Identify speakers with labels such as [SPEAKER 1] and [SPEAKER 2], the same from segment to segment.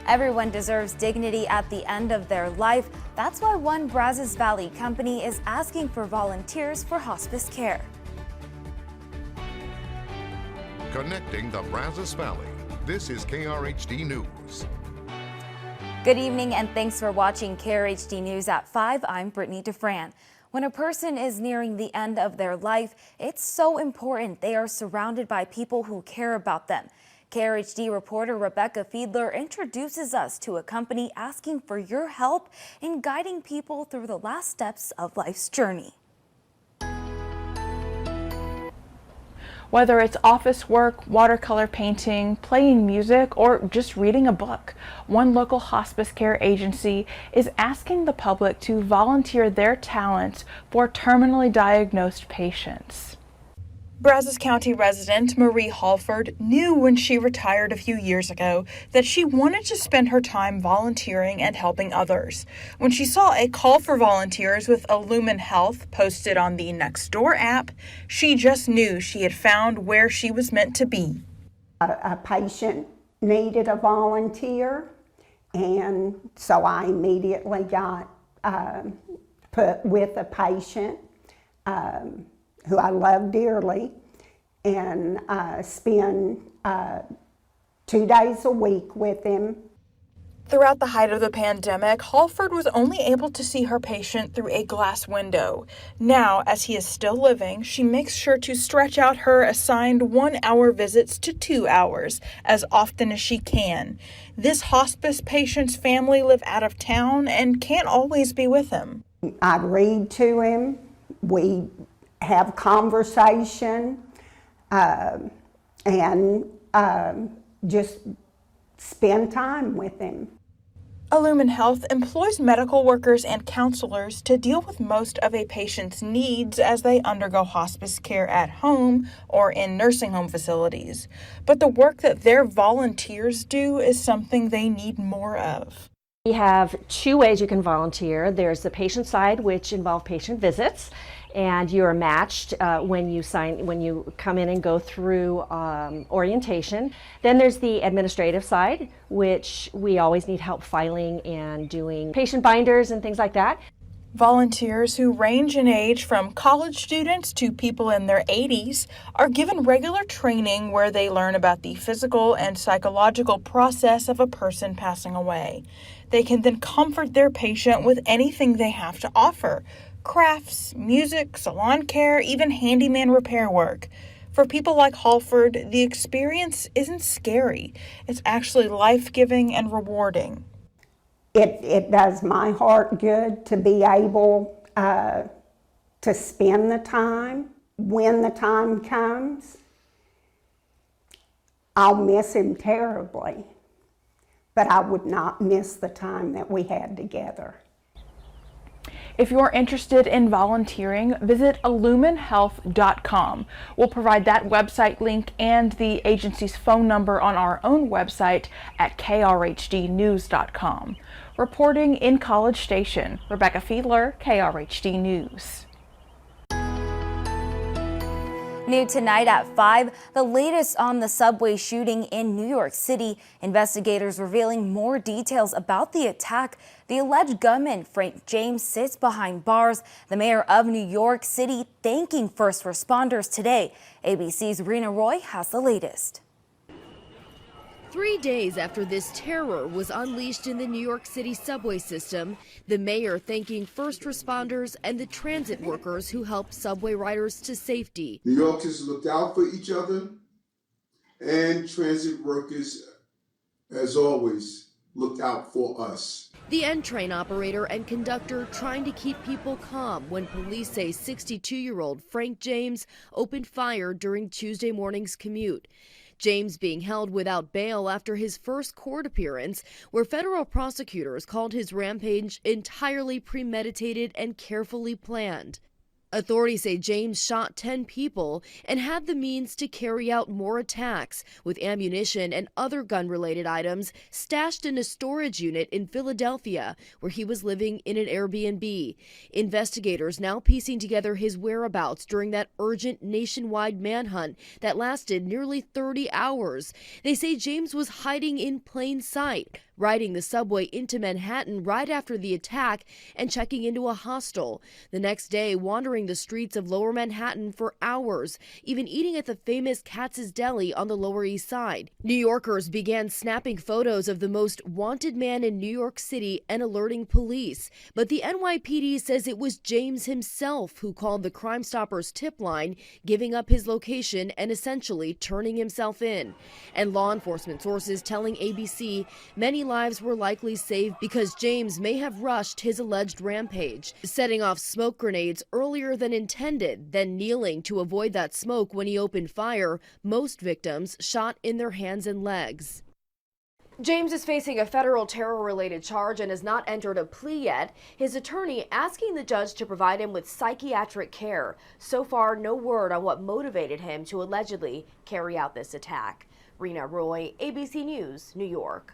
[SPEAKER 1] Everyone deserves dignity at the end of their life. That's why one Brazos Valley company is asking for volunteers for hospice care.
[SPEAKER 2] Connecting the Brazos Valley. This is KRHD News.
[SPEAKER 1] Good evening and thanks for watching KRHD News at 5. I'm Brittany DeFran. When a person is nearing the end of their life, it's so important they are surrounded by people who care about them. KRHD reporter Rebecca Fiedler introduces us to a company asking for your help in guiding people through the last steps of life's journey.
[SPEAKER 3] Whether it's office work, watercolor painting, playing music, or just reading a book, one local hospice care agency is asking the public to volunteer their talents for terminally diagnosed patients. Brazos County resident Marie Halford knew when she retired a few years ago that she wanted to spend her time volunteering and helping others. When she saw a call for volunteers with Illumin Health posted on the Nextdoor app, she just knew she had found where she was meant to be.
[SPEAKER 4] A patient needed a volunteer, and so I immediately got put with a patient who I love dearly, and spend 2 days a week with him.
[SPEAKER 3] Throughout the height of the pandemic, Halford was only able to see her patient through a glass window. Now, as he is still living, she makes sure to stretch out her assigned 1-hour visits to 2 hours as often as she can. This hospice patient's family live out of town and can't always be with him.
[SPEAKER 4] I read to him. We have conversation and just spend time with him.
[SPEAKER 3] Illumin Health employs medical workers and counselors to deal with most of a patient's needs as they undergo hospice care at home or in nursing home facilities. But the work that their volunteers do is something they need more of.
[SPEAKER 5] We have 2 ways you can volunteer. There's the patient side, which involve patient visits, and you are matched when you come in and go through orientation. Then there's the administrative side, which we always need help filing and doing patient binders and things like that.
[SPEAKER 3] Volunteers who range in age from college students to people in their 80s are given regular training where they learn about the physical and psychological process of a person passing away. They can then comfort their patient with anything they have to offer: crafts, music, salon care, even handyman repair work. For people like Halford, the experience isn't scary. It's actually life-giving and rewarding.
[SPEAKER 4] It does my heart good to be able to spend the time. When the time comes, I'll miss him terribly, but I would not miss the time that we had together.
[SPEAKER 3] If you're interested in volunteering, visit illuminhealth.com. We'll provide that website link and the agency's phone number on our own website at krhdnews.com. Reporting in College Station, Rebecca Fiedler, KRHD News.
[SPEAKER 1] New tonight at 5, the latest on the subway shooting in New York City. Investigators revealing more details about the attack. The alleged gunman, Frank James, sits behind bars. The mayor of New York City thanking first responders today. ABC's Rena Roy has the latest.
[SPEAKER 6] 3 days after this terror was unleashed in the New York City subway system, the mayor thanking first responders and the transit workers who helped subway riders to safety.
[SPEAKER 7] New Yorkers looked out for each other, and transit workers, as always, looked out for us.
[SPEAKER 6] The N train operator and conductor trying to keep people calm when police say 62-year-old Frank James opened fire during Tuesday morning's commute. James being held without bail after his first court appearance, where federal prosecutors called his rampage entirely premeditated and carefully planned. Authorities say James shot 10 people and had the means to carry out more attacks with ammunition and other gun-related items stashed in a storage unit in Philadelphia, where he was living in an Airbnb. Investigators now piecing together his whereabouts during that urgent nationwide manhunt that lasted nearly 30 hours. They say James was hiding in plain sight, riding the subway into Manhattan right after the attack and checking into a hostel. The next day, wandering the streets of Lower Manhattan for hours, even eating at the famous Katz's Deli on the Lower East Side. New Yorkers began snapping photos of the most wanted man in New York City and alerting police. But the NYPD says it was James himself who called the Crime Stoppers tip line, giving up his location and essentially turning himself in. And law enforcement sources telling ABC many lives were likely saved because James may have rushed his alleged rampage, setting off smoke grenades earlier than intended, then kneeling to avoid that smoke when he opened fire. Most victims shot in their hands and legs. James is facing a federal terror-related charge and has not entered a plea yet. His attorney asking the judge to provide him with psychiatric care. So far, no word on what motivated him to allegedly carry out this attack. Rena Roy, ABC News, New York.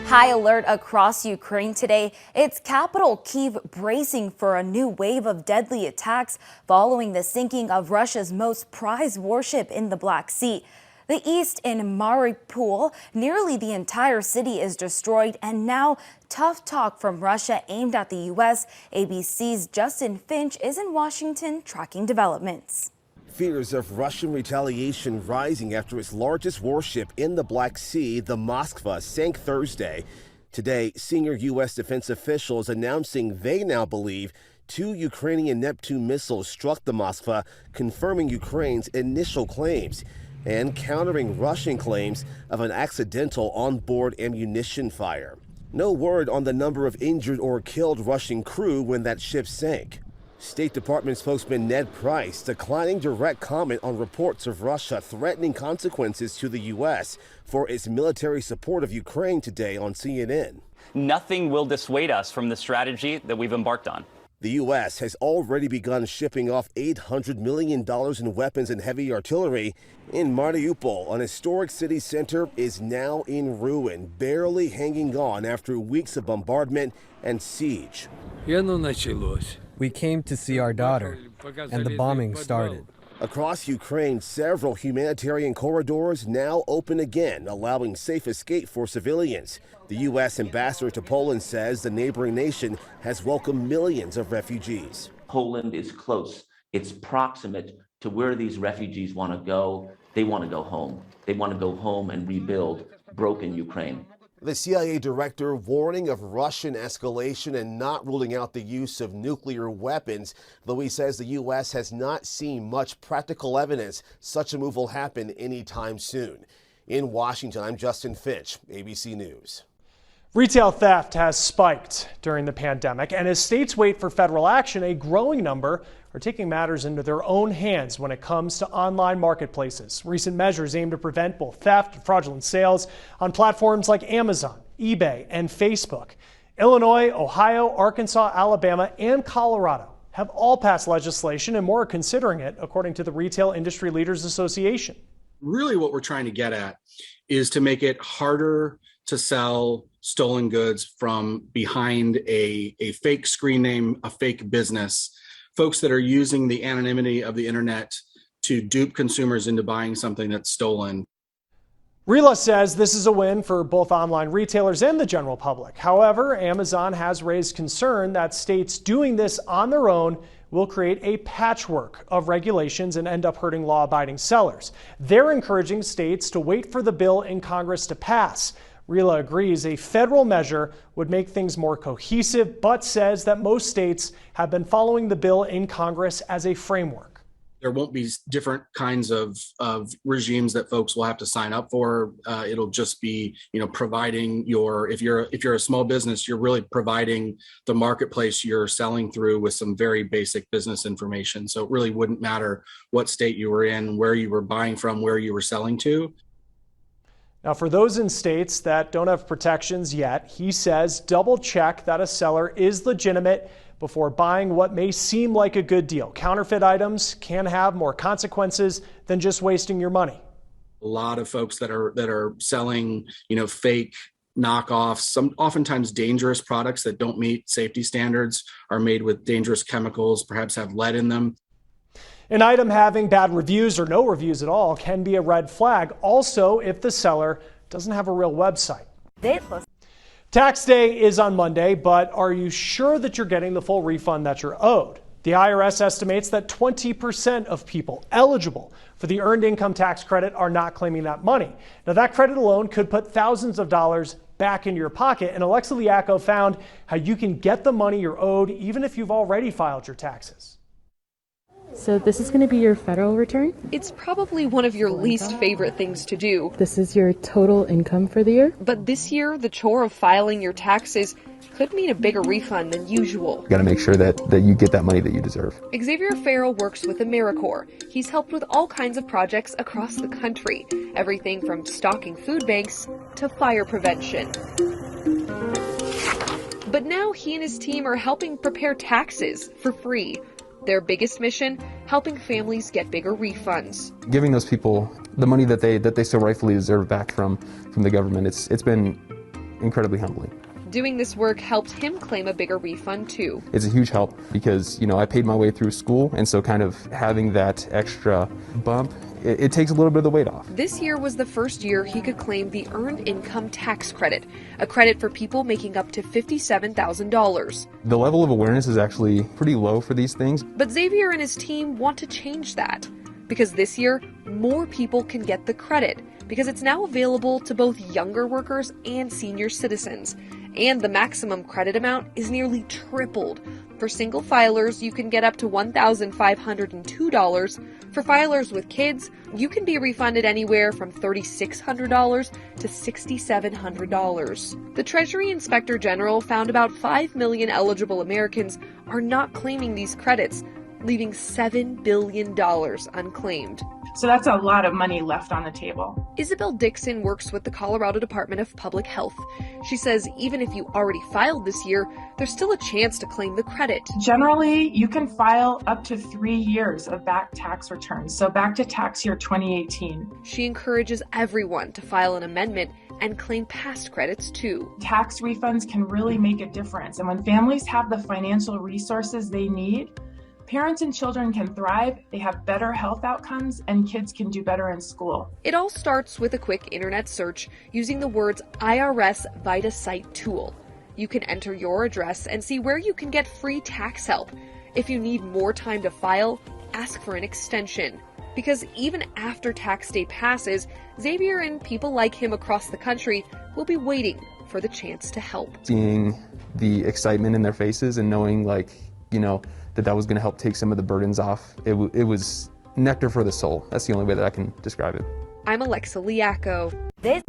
[SPEAKER 1] High alert across Ukraine today. Its capital, Kyiv, bracing for a new wave of deadly attacks following the sinking of Russia's most prized warship in the Black Sea. The east in Mariupol, nearly the entire city is destroyed, and now tough talk from Russia aimed at the U.S. ABC's Justin Finch is in Washington tracking developments.
[SPEAKER 8] Fears of Russian retaliation rising after its largest warship in the Black Sea, the Moskva, sank Thursday. Today, senior U.S. defense officials announcing they now believe 2 Ukrainian Neptune missiles struck the Moskva, confirming Ukraine's initial claims and countering Russian claims of an accidental onboard ammunition fire. No word on the number of injured or killed Russian crew when that ship sank. State Department spokesman Ned Price declining direct comment on reports of Russia threatening consequences to the U.S. for its military support of Ukraine today on CNN.
[SPEAKER 9] Nothing will dissuade us from the strategy that we've embarked on.
[SPEAKER 8] The U.S. has already begun shipping off $800 million in weapons and heavy artillery. In Mariupol, an historic city center is now in ruin, barely hanging on after weeks of bombardment and siege.
[SPEAKER 10] We came to see our daughter, and the bombing started.
[SPEAKER 8] Across Ukraine, several humanitarian corridors now open again, allowing safe escape for civilians. The U.S. ambassador to Poland says the neighboring nation has welcomed millions of refugees.
[SPEAKER 11] Poland is close. It's proximate to where these refugees want to go. They want to go home. They want to go home and rebuild broken Ukraine.
[SPEAKER 8] The CIA director warning of Russian escalation and not ruling out the use of nuclear weapons, though he says the U.S. has not seen much practical evidence such a move will happen anytime soon. In Washington, I'm Justin Finch, ABC News.
[SPEAKER 12] Retail theft has spiked during the pandemic, and as states wait for federal action, a growing number are taking matters into their own hands when it comes to online marketplaces. Recent measures aim to prevent both theft and fraudulent sales on platforms like Amazon, eBay, and Facebook. Illinois, Ohio, Arkansas, Alabama, and Colorado have all passed legislation, and more are considering it, according to the Retail Industry Leaders Association.
[SPEAKER 13] Really what we're trying to get at is to make it harder to sell stolen goods from behind a fake screen name, a fake business, folks that are using the anonymity of the internet to dupe consumers into buying something that's stolen.
[SPEAKER 12] RELA says this is a win for both online retailers and the general public. However, Amazon has raised concern that states doing this on their own will create a patchwork of regulations and end up hurting law-abiding sellers. They're encouraging states to wait for the bill in Congress to pass. RELA agrees a federal measure would make things more cohesive, but says that most states have been following the bill in Congress as a framework.
[SPEAKER 13] There won't be different kinds of regimes that folks will have to sign up for. It'll just be, providing if you're a small business, you're really providing the marketplace you're selling through with some very basic business information. So it really wouldn't matter what state you were in, where you were buying from, where you were selling to.
[SPEAKER 12] Now, for those in states that don't have protections yet, he says double check that a seller is legitimate before buying what may seem like a good deal. Counterfeit items can have more consequences than just wasting your money.
[SPEAKER 13] A lot of folks that are selling, fake knockoffs, some oftentimes dangerous products that don't meet safety standards, are made with dangerous chemicals, perhaps have lead in them.
[SPEAKER 12] An item having bad reviews or no reviews at all can be a red flag. Also, if the seller doesn't have a real website. Tax day is on Monday, but are you sure that you're getting the full refund that you're owed? The IRS estimates that 20% of people eligible for the earned income tax credit are not claiming that money. Now, that credit alone could put thousands of dollars back into your pocket, and Alexa Liacco found how you can get the money you're owed even if you've already filed your taxes.
[SPEAKER 14] So this is going to be your federal return?
[SPEAKER 15] It's probably one of your least favorite things to do.
[SPEAKER 14] This is your total income for the year?
[SPEAKER 15] But this year, the chore of filing your taxes could mean a bigger refund than usual.
[SPEAKER 16] Got to make sure that you get that money that you deserve.
[SPEAKER 15] Xavier Farrell works with AmeriCorps. He's helped with all kinds of projects across the country. Everything from stocking food banks to fire prevention. But now he and his team are helping prepare taxes for free. Their biggest mission, helping families get bigger refunds.
[SPEAKER 16] Giving those people the money that they so rightfully deserve back from the government, it's been incredibly humbling.
[SPEAKER 15] Doing this work helped him claim a bigger refund too.
[SPEAKER 16] It's a huge help because, I paid my way through school, and so kind of having that extra bump, it takes a little bit of the weight off.
[SPEAKER 15] This year was the first year he could claim the Earned Income Tax Credit, a credit for people making up to $57,000.
[SPEAKER 16] The level of awareness is actually pretty low for these things.
[SPEAKER 15] But Xavier and his team want to change that, because this year, more people can get the credit, because it's now available to both younger workers and senior citizens. And the maximum credit amount is nearly tripled. For single filers, you can get up to $1,502. For filers with kids, you can be refunded anywhere from $3,600 to $6,700. The Treasury Inspector General found about 5 million eligible Americans are not claiming these credits, leaving $7 billion unclaimed.
[SPEAKER 3] So that's a lot of money left on the table.
[SPEAKER 15] Isabel Dixon works with the Colorado Department of Public Health. She says even if you already filed this year, there's still a chance to claim the credit.
[SPEAKER 3] Generally, you can file up to 3 years of back tax returns, so back to tax year 2018.
[SPEAKER 15] She encourages everyone to file an amendment and claim past credits too.
[SPEAKER 3] Tax refunds can really make a difference, and when families have the financial resources they need, parents and children can thrive, they have better health outcomes, and kids can do better in school.
[SPEAKER 15] It all starts with a quick internet search using the words IRS Vita Site Tool. You can enter your address and see where you can get free tax help. If you need more time to file, ask for an extension. Because even after tax day passes, Xavier and people like him across the country will be waiting for the chance to help.
[SPEAKER 16] Seeing the excitement in their faces and knowing that was going to help take some of the burdens off. It was nectar for the soul. That's the only way that I can describe it.
[SPEAKER 15] I'm Alexa Liacco.
[SPEAKER 17] It's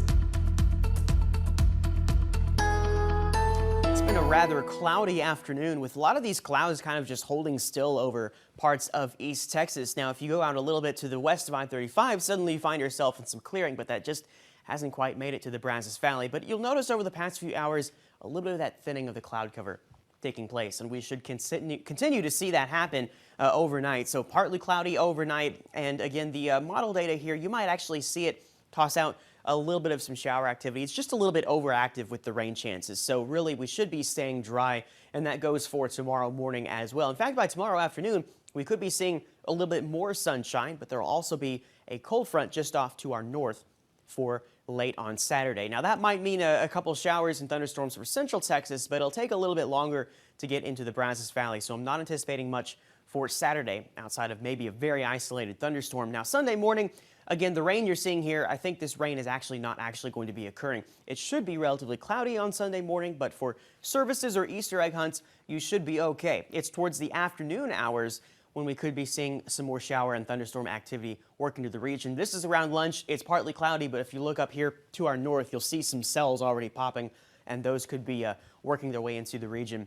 [SPEAKER 17] been a rather cloudy afternoon with a lot of these clouds kind of just holding still over parts of East Texas. Now, if you go out a little bit to the west of I-35, suddenly you find yourself in some clearing, but that just hasn't quite made it to the Brazos Valley. But you'll notice over the past few hours, a little bit of that thinning of the cloud cover taking place, and we should continue to see that happen overnight. So partly cloudy overnight, and again, the model data here, you might actually see it toss out a little bit of some shower activity. It's just a little bit overactive with the rain chances, so really we should be staying dry, and that goes for tomorrow morning as well. In fact, by tomorrow afternoon, we could be seeing a little bit more sunshine, but there will also be a cold front just off to our north for late on Saturday. Now that might mean a couple showers and thunderstorms for central Texas, but it'll take a little bit longer to get into the Brazos Valley, so I'm not anticipating much for Saturday outside of maybe a very isolated thunderstorm. Now Sunday morning, again, the rain you're seeing here, I think this rain is not going to be occurring. It should be relatively cloudy on Sunday morning, but for services or Easter egg hunts, you should be okay. It's towards the afternoon hours when we could be seeing some more shower and thunderstorm activity working to the region. This is around lunch. It's partly cloudy, but if you look up here to our north, you'll see some cells already popping, and those could be working their way into the region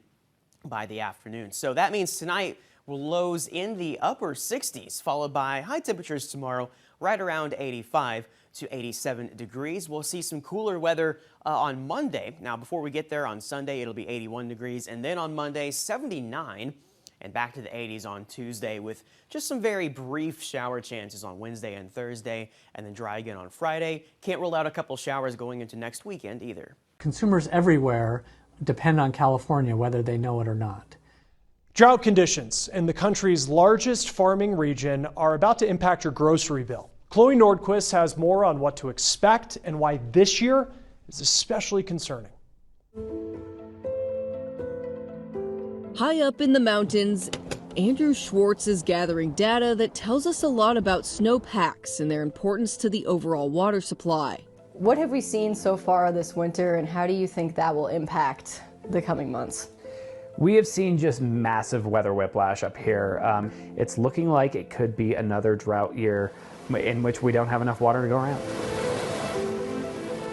[SPEAKER 17] by the afternoon. So that means tonight will lows in the upper 60s, followed by high temperatures tomorrow right around 85. to 87 degrees. We'll see some cooler weather on Monday. Now, before we get there on Sunday, it'll be 81 degrees, and then on Monday, 79. And back to the 80s on Tuesday with just some very brief shower chances on Wednesday and Thursday, and then dry again on Friday. Can't rule out a couple showers going into next weekend either.
[SPEAKER 18] Consumers everywhere depend on California, whether they know it or not.
[SPEAKER 12] Drought conditions in the country's largest farming region are about to impact your grocery bill. Chloe Nordquist has more on what to expect and why this year is especially concerning.
[SPEAKER 6] High up in the mountains, Andrew Schwartz is gathering data that tells us a lot about snowpacks and their importance to the overall water supply.
[SPEAKER 19] What have we seen so far this winter, and how do you think that will impact the coming months?
[SPEAKER 20] We have seen just massive weather whiplash up here. It's looking like it could be another drought year in which we don't have enough water to go around.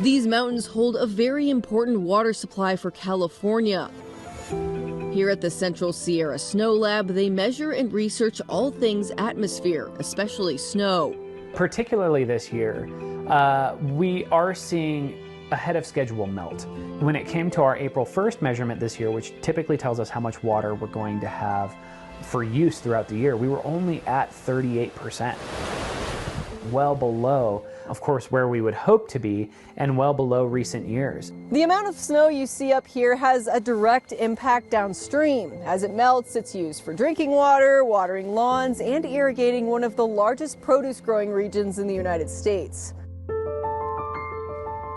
[SPEAKER 6] These mountains hold a very important water supply for California. Here at the Central Sierra Snow Lab, they measure and research all things atmosphere, especially snow.
[SPEAKER 20] Particularly this year, we are seeing ahead of schedule melt. When it came to our April 1st measurement this year, which typically tells us how much water we're going to have for use throughout the year, we were only at 38%. Well below, of course, where we would hope to be, and well below recent years.
[SPEAKER 19] The amount of snow you see up here has a direct impact downstream. As it melts, it's used for drinking water, watering lawns, and irrigating one of the largest produce growing regions in the United States.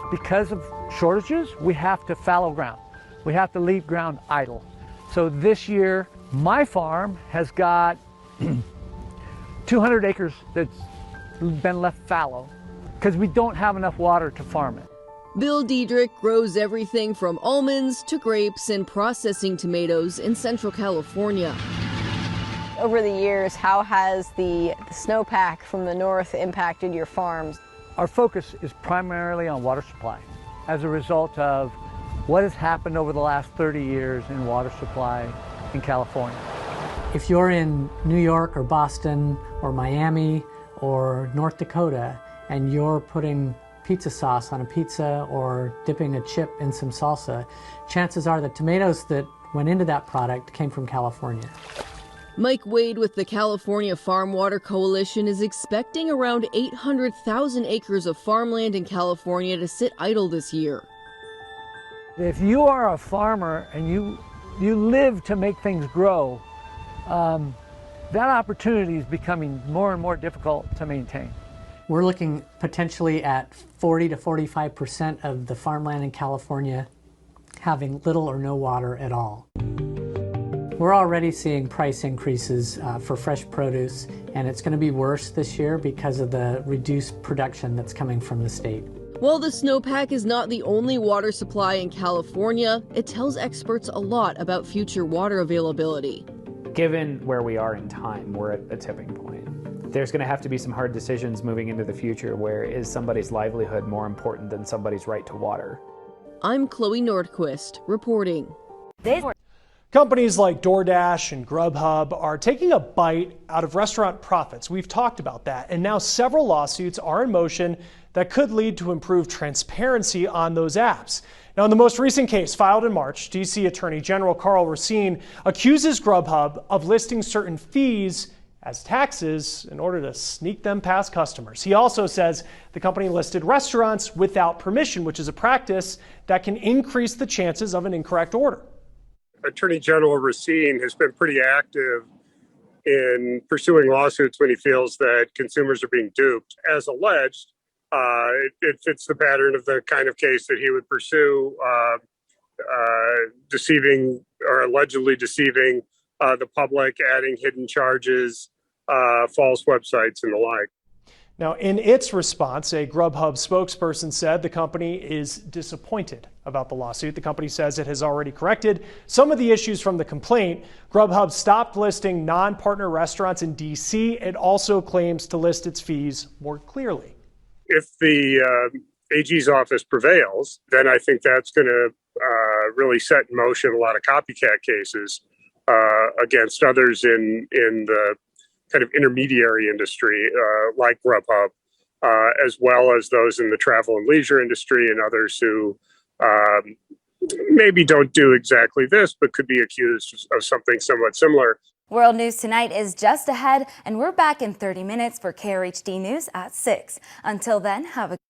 [SPEAKER 21] Because of shortages, we have to fallow ground. We have to leave ground idle. So this year, my farm has got 200 acres that's been left fallow because we don't have enough water to farm it.
[SPEAKER 6] Bill Diedrich grows everything from almonds to grapes and processing tomatoes in Central California.
[SPEAKER 19] Over the years, how has the snowpack from the north impacted your farms?
[SPEAKER 21] Our focus is primarily on water supply as a result of what has happened over the last 30 years in water supply in California.
[SPEAKER 18] If you're in New York or Boston or Miami or North Dakota and you're putting pizza sauce on a pizza or dipping a chip in some salsa, chances are the tomatoes that went into that product came from California.
[SPEAKER 6] Mike Wade with the California Farm Water Coalition is expecting around 800,000 acres of farmland in California to sit idle this year.
[SPEAKER 21] If you are a farmer and you live to make things grow, that opportunity is becoming more and more difficult to maintain.
[SPEAKER 18] We're looking potentially at 40 to 45% of the farmland in California having little or no water at all. We're already seeing price increases for fresh produce, and it's going to be worse this year because of the reduced production that's coming from the state.
[SPEAKER 6] While the snowpack is not the only water supply in California, it tells experts a lot about future water availability.
[SPEAKER 20] Given where we are in time, we're at a tipping point. There's going to have to be some hard decisions moving into the future where is somebody's livelihood more important than somebody's right to water?
[SPEAKER 6] I'm Chloe Nordquist, reporting.
[SPEAKER 12] Companies like DoorDash and Grubhub are taking a bite out of restaurant profits. We've talked about that, and now several lawsuits are in motion that could lead to improved transparency on those apps. Now, in the most recent case filed in March, D.C. Attorney General Karl Racine accuses Grubhub of listing certain fees as taxes in order to sneak them past customers. He also says the company listed restaurants without permission, which is a practice that can increase the chances of an incorrect order.
[SPEAKER 22] Attorney General Racine has been pretty active in pursuing lawsuits when he feels that consumers are being duped. As alleged, it fits the pattern of the kind of case that he would pursue, deceiving or allegedly deceiving the public, adding hidden charges, false websites, and the like.
[SPEAKER 12] Now, in its response, a Grubhub spokesperson said the company is disappointed about the lawsuit. The company says it has already corrected some of the issues from the complaint. Grubhub stopped listing non-partner restaurants in D.C. It also claims to list its fees more clearly.
[SPEAKER 22] If the AG's office prevails, then I think that's going to really set in motion a lot of copycat cases against others in the kind of intermediary industry like Grubhub as well as those in the travel and leisure industry and others who maybe don't do exactly this, but could be accused of something somewhat similar.
[SPEAKER 1] World News Tonight is just ahead, and we're back in 30 minutes for KRHD News at 6. Until then, have a